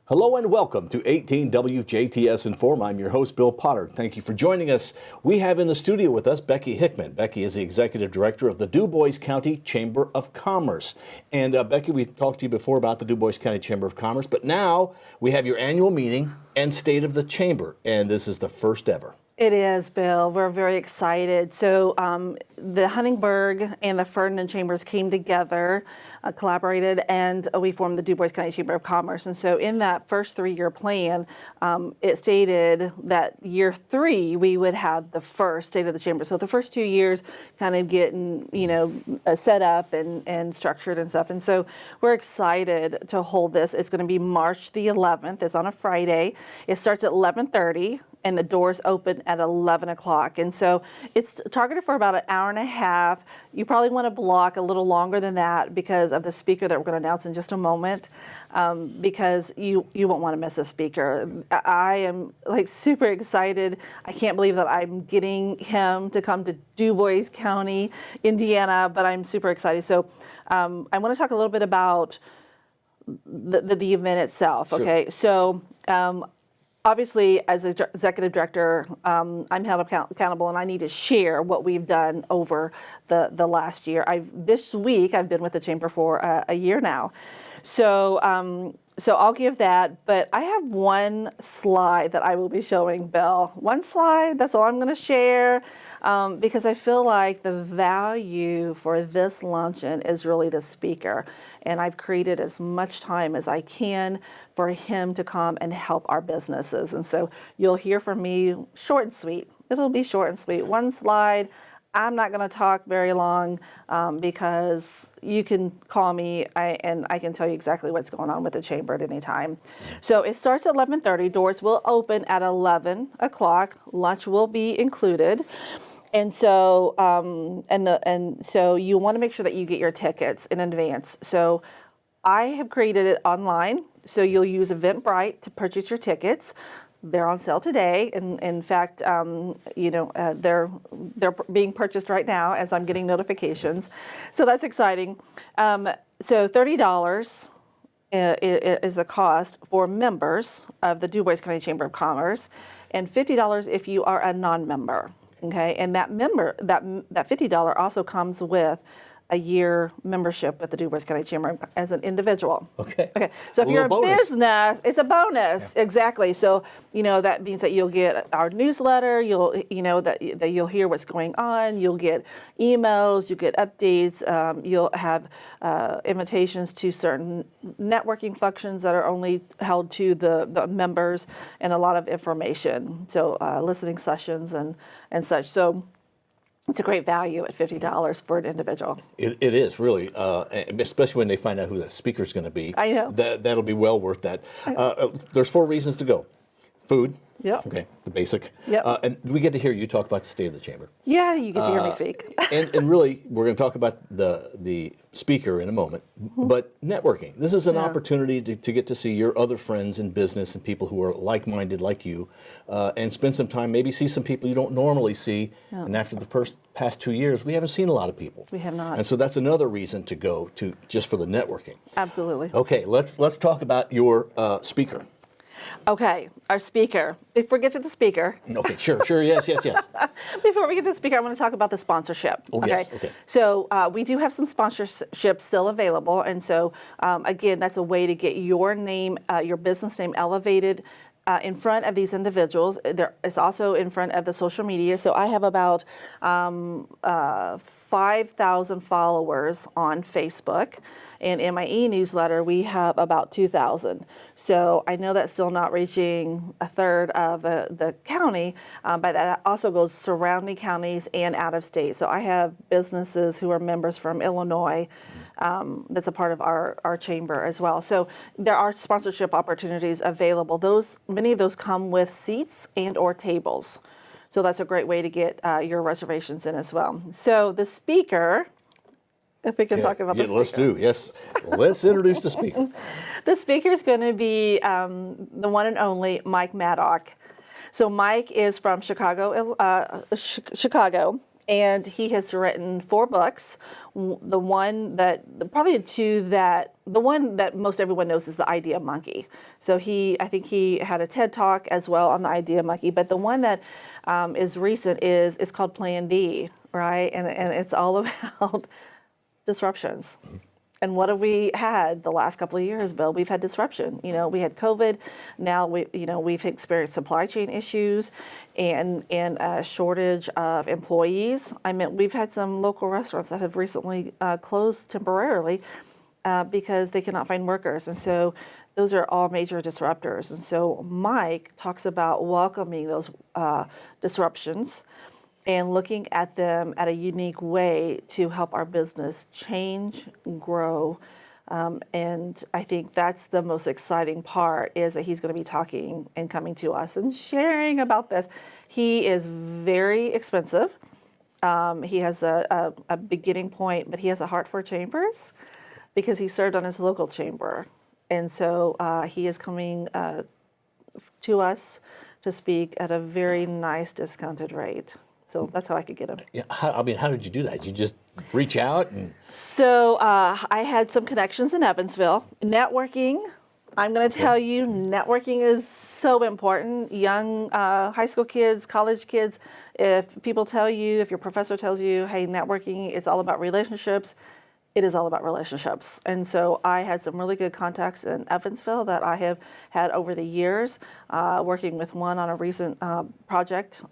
Hello and welcome to 18 WJTS in.form. I'm your host, Bill Potter. Thank you for joining us. We have in the studio with us Becky Hickman. Becky is the Executive Director of the Dubois County Chamber of Commerce. And Becky, we talked to you before about the Dubois County Chamber of Commerce, but now we have your annual meeting and State of the Chamber, and this is the first ever. It is, Bill. We're very excited. So the Huntingburg and the Ferdinand Chambers came together, collaborated, and we formed the Dubois County Chamber of Commerce. And so in that first 3-year plan, it stated that year 3, we would have the first State of the Chamber. So the first 2 years kind of getting, set up and structured and stuff. And so we're excited to hold this. It's going to be March the 11th. It's on a Friday. It starts at 11:30. And the doors open at 11 o'clock. And so it's targeted for about an hour and a half. You probably want to block a little longer than that because of the speaker that we're going to announce in just a moment, because you won't want to miss a speaker. I am super excited. I can't believe that I'm getting him to come to Dubois County, Indiana, but I'm super excited. So I want to talk a little bit about the event itself, okay? Sure. So obviously, as an executive director, I'm held accountable, and I need to share what we've done over the last year. This week, I've been with the Chamber for a year now. So I'll give that, but I have one slide that I will be showing, Bill. One slide, that's all I'm going to share, because I feel like the value for this luncheon is really the speaker. And I've created as much time as I can for him to come and help our businesses. And so you'll hear from me short and sweet. It'll be short and sweet. One slide. I'm not going to talk very long because you can call me and I can tell you exactly what's going on with the chamber at any time. So it starts at 11:30. Doors will open at 11 o'clock. Lunch will be included. And so, so you want to make sure that you get your tickets in advance. So I have created it online. So you'll use Eventbrite to purchase your tickets. They're on sale today. And in fact, they're being purchased right now as I'm getting notifications. So that's exciting. So $30 is the cost for members of the Dubois County Chamber of Commerce, and $50 if you are a non-member. Okay, and that $50 also comes with a year membership with the Dubois County Chamber as an individual. Okay. So if you're a bonus. business, it's a bonus. Yeah. Exactly. So that means that you'll get our newsletter. You'll that you'll hear what's going on. You'll get emails. You get updates. You'll have invitations to certain networking functions that are only held to the members, and a lot of information. So listening sessions and such. So it's a great value at $50 for an individual. It is, really, especially when they find out who the speaker's going to be. I know. That'll be well worth that. There's 4 reasons to go. Food. Yep. Okay, the basic. Yep. And we get to hear you talk about the State of the Chamber. Yeah, you get to hear me speak. and really, we're going to talk about the speaker in a moment. Mm-hmm. But networking. This is an opportunity to get to see your other friends in business and people who are like-minded like you, and spend some time, maybe see some people you don't normally see. Yeah. And after the past 2 years, we haven't seen a lot of people. We have not. And so that's another reason to go to, just for the networking. Absolutely. Okay, let's talk about your speaker. Okay, our speaker. Before we get to the speaker. Okay, sure, yes. Before we get to the speaker, I want to talk about the sponsorship. Oh, okay? Yes, okay. So we do have some sponsorships still available, and so again, that's a way to get your name, your business name elevated in front of these individuals. It's also in front of the social media. So I have about 5,000 followers on Facebook. And in my e-newsletter, we have about 2,000. So I know that's still not reaching a third of the county, but that also goes surrounding counties and out of state. So I have businesses who are members from Illinois that's a part of our chamber as well. So there are sponsorship opportunities available. Many of those come with seats and or tables. So that's a great way to get your reservations in as well. So the speaker, if we can talk about the speaker. Let's do, yes. Let's introduce the speaker. The speaker is going to be the one and only Mike Maddock. So Mike is from Chicago, And he has written 4 books. The one that, probably the one that most everyone knows is The Idea Monkey. So I think he had a TED Talk as well on the Idea Monkey. But the one that is recent is called Plan D, right? And it's all about disruptions. And what have we had the last couple of years, Bill? We've had disruption. We had COVID. Now we've experienced supply chain issues and a shortage of employees. I mean, we've had some local restaurants that have recently closed temporarily because they cannot find workers. And so those are all major disruptors. And so Mike talks about welcoming those disruptions and looking at them at a unique way to help our business change, grow. And I think that's the most exciting part, is that he's going to be talking and coming to us and sharing about this. He is very expensive. He has a beginning point, but he has a heart for chambers because he served on his local chamber. And so he is coming to us to speak at a very nice discounted rate. So that's how I could get him. Yeah, how did you do that? You just reach out and... So I had some connections in Evansville. Networking, I'm going to tell you, networking is so important. Young high school kids, college kids, if your professor tells you, hey, networking, it's all about relationships, it is all about relationships. And so I had some really good contacts in Evansville that I have had over the years, working with one on a recent project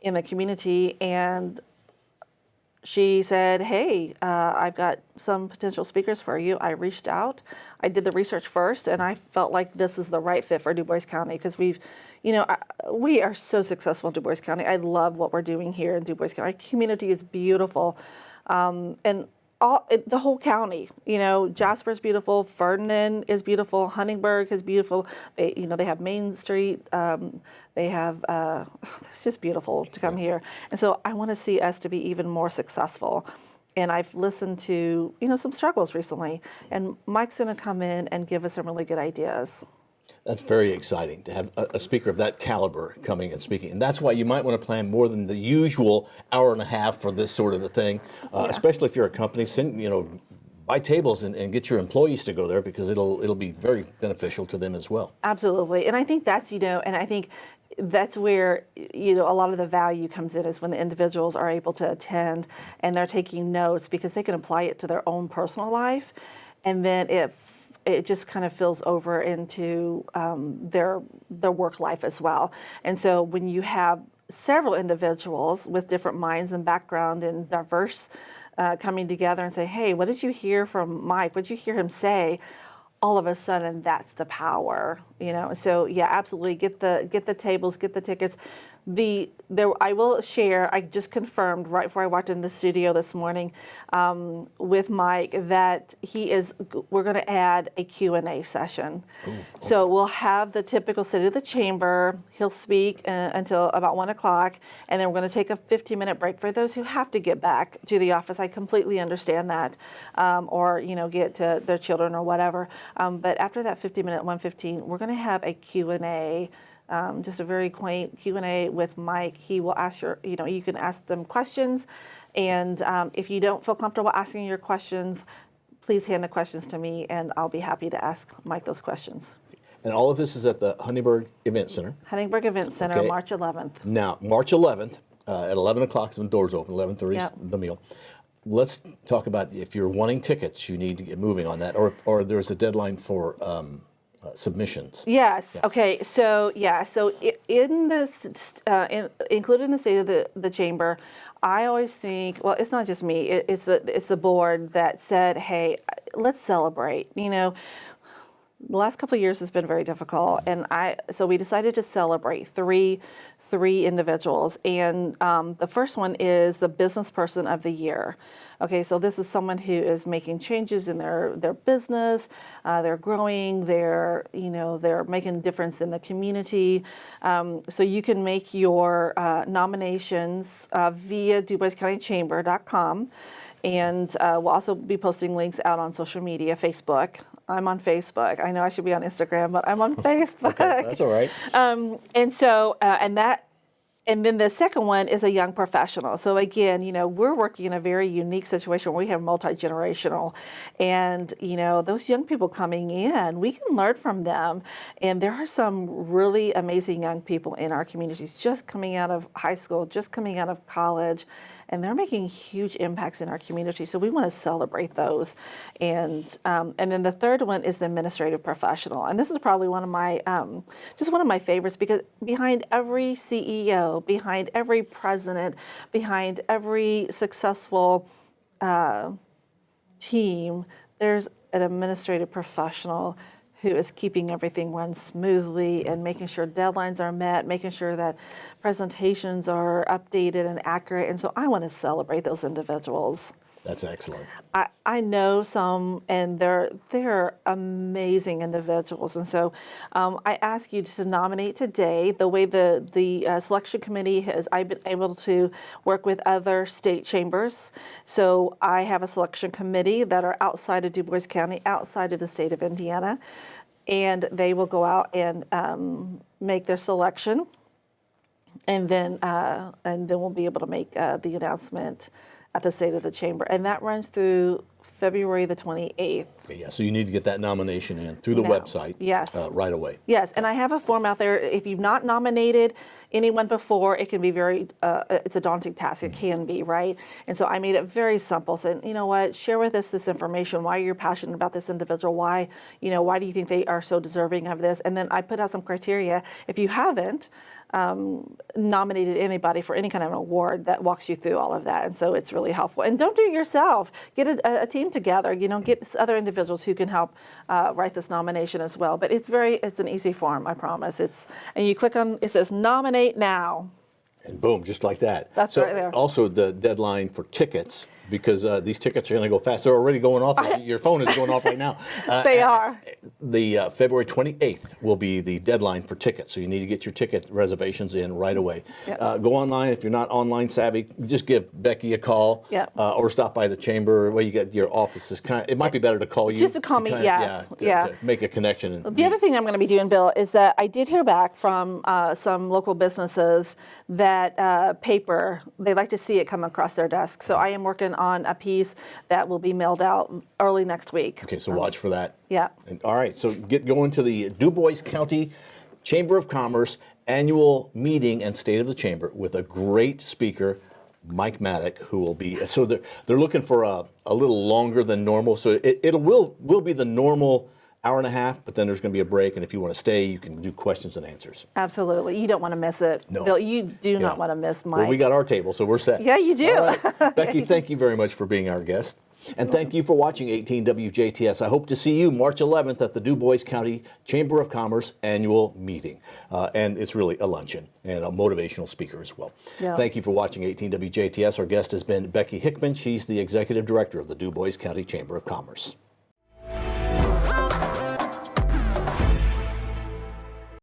in the community, and she said, hey, I've got some potential speakers for you. I reached out. I did the research first, and I felt like this is the right fit for Dubois County because we are so successful in Dubois County. I love what we're doing here in Dubois County. Our community is beautiful, and the whole county. Jasper's beautiful, Ferdinand is beautiful, Huntingburg is beautiful. They have Main Street. They have it's just beautiful to come here. And so I want to see us to be even more successful. And I've listened to some struggles recently, and Mike's going to come in and give us some really good ideas. That's very exciting to have a speaker of that caliber coming and speaking. And that's why you might want to plan more than the usual hour and a half for this sort of a thing, especially if you're a company. Buy tables and get your employees to go there because it'll be very beneficial to them as well. Absolutely. And I think that's where a lot of the value comes in, is when the individuals are able to attend and they're taking notes because they can apply it to their own personal life. And then it just kind of fills over into their work life as well. And so when you have several individuals with different minds and background and diverse coming together and say, hey, what did you hear from Mike? What did you hear him say? All of a sudden, that's the power, So yeah, absolutely, get the tables, get the tickets. I will share. I just confirmed right before I walked in the studio this morning with Mike that we're going to add a Q&A session. Ooh, okay. So we'll have the typical State of the Chamber. He'll speak until about 1:00, and then we're going to take a 15-minute break for those who have to get back to the office. I completely understand that, or get to their children or whatever. But after that 50-minute, 1:15, we're going to have a Q&A. Just a very quaint Q&A with Mike. He will ask you can ask them questions. And if you don't feel comfortable asking your questions, please hand the questions to me and I'll be happy to ask Mike those questions. And all of this is at the Huntingburg Event Center. Huntingburg Event Center, okay. March 11th. Now, March 11th at 11 o'clock when the doors open, 11:30 is the meal. Let's talk about if you're wanting tickets, you need to get moving on that, or there's a deadline for submissions. Yes. Yeah. Okay. So in this, included in the State of the Chamber, I always think, well, it's not just me. It's the board that said, hey, let's celebrate. The last couple of years has been very difficult, and so we decided to celebrate three individuals, and the first one is the Business Person of the Year. Okay, so this is someone who is making changes in their business. They're growing. They're making a difference in the community. So you can make your nominations via DuboisCountyChamber.com, and we'll also be posting links out on social media, Facebook. I'm on Facebook. I know I should be on Instagram, but I'm on Facebook. Okay, that's all right. And so, and that And then the second one is a young professional. So again, we're working in a very unique situation where we have multi-generational, and those young people coming in, we can learn from them. And there are some really amazing young people in our communities just coming out of high school, just coming out of college, and they're making huge impacts in our community. So we want to celebrate those. And then the third one is the administrative professional. And this is probably one of my, just one of my favorites, because behind every CEO, behind every president, behind every successful team, there's an administrative professional who is keeping everything run smoothly and making sure deadlines are met, making sure that presentations are updated and accurate. And so I want to celebrate those individuals. That's excellent. I know some, and they're amazing individuals. And so I ask you to nominate today. The way the selection committee I've been able to work with other state chambers. So I have a selection committee that are outside of Dubois County, outside of the state of Indiana, and they will go out and make their selection, and then we'll be able to make the announcement at the State of the Chamber. And that runs through February the 28th. Okay, yeah, so you need to get that nomination in through the website right away. Yes, and I have a form out there. If you've not nominated anyone before, it can be it's a daunting task. It can be, right? And so I made it very simple. Saying, you know what, share with us this information, why you're passionate about this individual, why do you think they are so deserving of this? And then I put out some criteria. If you haven't nominated anybody for any kind of an award, that walks you through all of that. And so it's really helpful. And don't do it yourself. Get a team together, get other individuals who can help write this nomination as well. But it's an easy form, I promise. And you click on, it says nominate now. And boom, just like that. That's right there. Also the deadline for tickets, because these tickets are going to go fast. They're already going off. Your phone is going off right now. They are. The February 28th will be the deadline for tickets, so you need to get your ticket reservations in right away. Yep. Go online. If you're not online savvy, just give Becky a call. Yep. Or stop by the chamber. Well, you get your offices. It might be better to call you. Just to call me, yes. To make a connection. The other thing I'm going to be doing, Bill, is that I did hear back from some local businesses that paper, they like to see it come across their desk. So I am working on a piece that will be mailed out early next week. Okay, so watch for that. Yeah. All right, so get going to the Dubois County Chamber of Commerce annual meeting and State of the Chamber with a great speaker, Mike Maddock, who will be, so they're looking for a little longer than normal. So it will be the normal hour and a half, but then there's going to be a break, and if you want to stay, you can do questions and answers. Absolutely. You don't want to miss it. No. Bill, you do not want to miss Mike. Well, we got our table, so we're set. Yeah, you do. All right. Becky, thank you very much for being our guest. And thank you for watching 18 WJTS. I hope to see you March 11th at the Dubois County Chamber of Commerce annual meeting. And it's really a luncheon and a motivational speaker as well. Yeah. Thank you for watching 18 WJTS. Our guest has been Becky Hickman. She's the Executive Director of the Dubois County Chamber of Commerce.